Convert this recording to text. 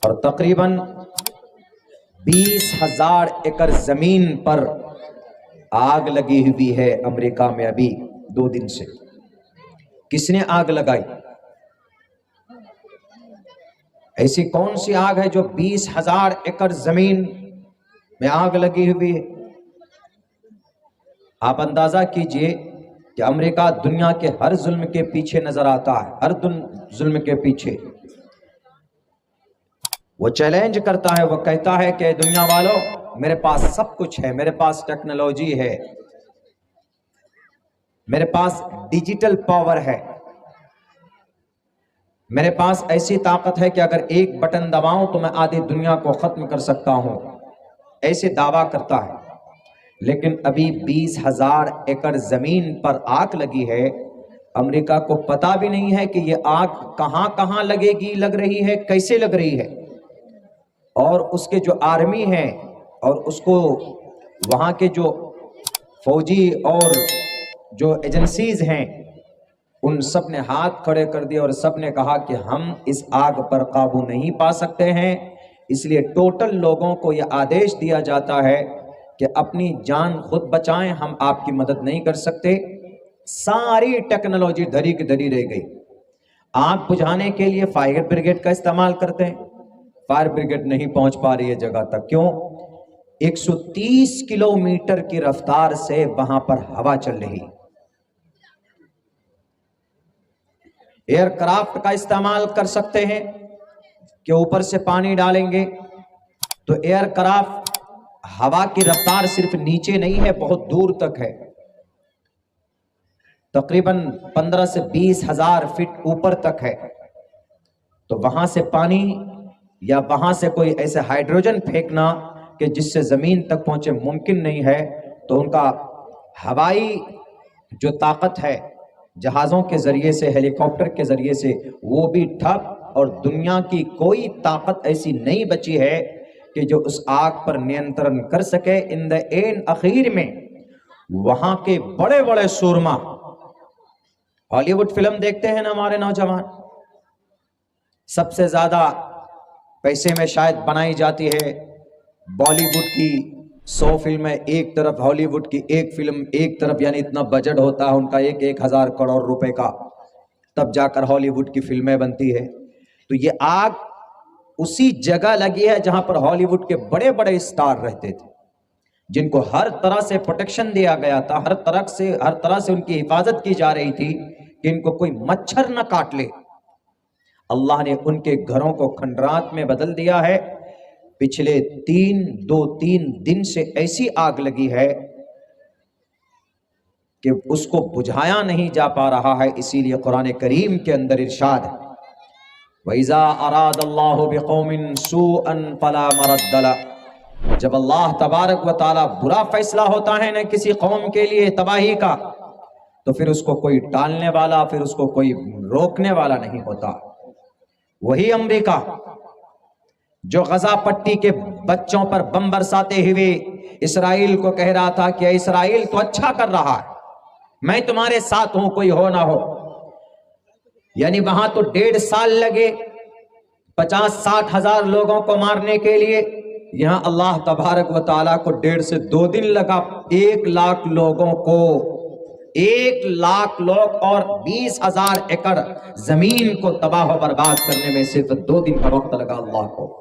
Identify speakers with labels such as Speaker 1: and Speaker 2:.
Speaker 1: اور تقریباً 20,000 ایکڑ زمین پر آگ لگی ہوئی ہے امریکہ میں ابھی 2 دن سے۔ کس نے آگ لگائی؟ ایسی کون سی آگ ہے جو 20,000 ایکڑ زمین میں آگ لگی ہوئی ہے؟ آپ اندازہ کیجئے کہ امریکہ دنیا کے ہر ظلم کے پیچھے نظر آتا ہے، ہر ظلم کے پیچھے وہ چیلنج کرتا ہے، وہ کہتا ہے کہ دنیا والوں میرے پاس سب کچھ ہے، میرے پاس ٹیکنالوجی ہے، میرے پاس ڈیجیٹل پاور ہے، میرے پاس ایسی طاقت ہے کہ اگر ایک بٹن دباؤں تو میں آدھی دنیا کو ختم کر سکتا ہوں، ایسے دعویٰ کرتا ہے۔ لیکن ابھی 20,000 ایکڑ زمین پر آگ لگی ہے، امریکہ کو پتا بھی نہیں ہے کہ یہ آگ کہاں کہاں لگ رہی ہے، کیسے لگ رہی ہے، اور اس کے جو آرمی ہے اور اس کو وہاں کے جو فوجی اور جو ایجنسیز ہیں ان سب نے ہاتھ کھڑے کر دیے اور سب نے کہا کہ ہم اس آگ پر قابو نہیں پا سکتے ہیں، اس لیے ٹوٹل لوگوں کو یہ آدیش دیا جاتا ہے کہ اپنی جان خود بچائیں، ہم آپ کی مدد نہیں کر سکتے۔ ساری ٹیکنالوجی دھری کی دھری رہ گئی۔ آگ بجھانے کے لیے فائر بریگیڈ کا استعمال کرتے ہیں، فائر بریگیڈ نہیں پہنچ پا رہی ہے جگہ تک۔ کیوں؟ 130 کلومیٹر کی رفتار سے وہاں پر ہوا چل رہی۔ ایئر کرافٹ کا استعمال کر سکتے ہیں کہ اوپر سے پانی ڈالیں گے تو ایئر کرافٹ ہوا کی رفتار صرف نیچے نہیں ہے، بہت دور تک ہے، تقریباً 15 سے 20,000 فٹ اوپر تک ہے۔ تو وہاں سے پانی یا وہاں سے کوئی ایسے ہائیڈروجن پھینکنا کہ جس سے زمین تک پہنچے ممکن نہیں ہے۔ تو ان کا ہوائی جو طاقت ہے جہازوں کے ذریعے سے، ہیلی کاپٹر کے ذریعے سے، وہ بھی ٹھپ، اور دنیا کی کوئی طاقت ایسی نہیں بچی ہے کہ جو اس آگ پر نینترن کر سکے۔ ان دا اینڈ اخیر میں وہاں کے بڑے بڑے سورما، ہالی ووڈ فلم دیکھتے ہیں نا ہمارے نوجوان، سب سے زیادہ پیسے میں شاید بنائی جاتی ہے بالی ووڈ کی 100 فلمیں ایک طرف، ہالی ووڈ کی ایک فلم ایک طرف، یعنی اتنا بجٹ ہوتا ہے ان کا 1,000 کروڑ روپے کا، تب جا کر ہالی ووڈ کی فلمیں بنتی ہے۔ تو یہ آگ اسی جگہ لگی ہے جہاں پر ہالی ووڈ کے بڑے بڑے اسٹار رہتے تھے، جن کو ہر طرح سے پروٹیکشن دیا گیا تھا، ہر طرح سے ان کی حفاظت کی جا رہی تھی کہ ان کو کوئی مچھر نہ کاٹ لے۔ اللہ نے ان کے گھروں کو کھنڈرات میں بدل دیا ہے۔ پچھلے 3 دن سے ایسی آگ لگی ہے کہ اس کو بجھایا نہیں جا پا رہا ہے۔ اسی لیے قرآن کریم کے اندر ارشاد ہے وَإِذَا أَرَادَ اللَّهُ بِقَوْمٍ سُوءًا فَلَا مَرَدَّ لَهُ، جب اللہ تبارک و تعالی برا فیصلہ ہوتا ہے نا کسی قوم کے لیے تباہی کا، تو پھر اس کو کوئی ٹالنے والا، پھر اس کو کوئی روکنے والا نہیں ہوتا۔ وہی امریکہ جو غزہ پٹی کے بچوں پر بم برساتے ہوئے اسرائیل کو کہہ رہا تھا کہ اسرائیل تو اچھا کر رہا ہے، میں تمہارے ساتھ ہوں، کوئی ہو نہ ہو، یعنی وہاں تو 1.5 سال لگے 50-60 ہزار لوگوں کو مارنے کے لیے، یہاں اللہ تبارک و تعالیٰ کو 1.5 سے 2 دن لگا 1 لاکھ لوگوں کو، 1 لاکھ لوگ اور 20,000 ایکڑ زمین کو تباہ و برباد کرنے میں صرف 2 دن کا وقت لگا اللہ کو۔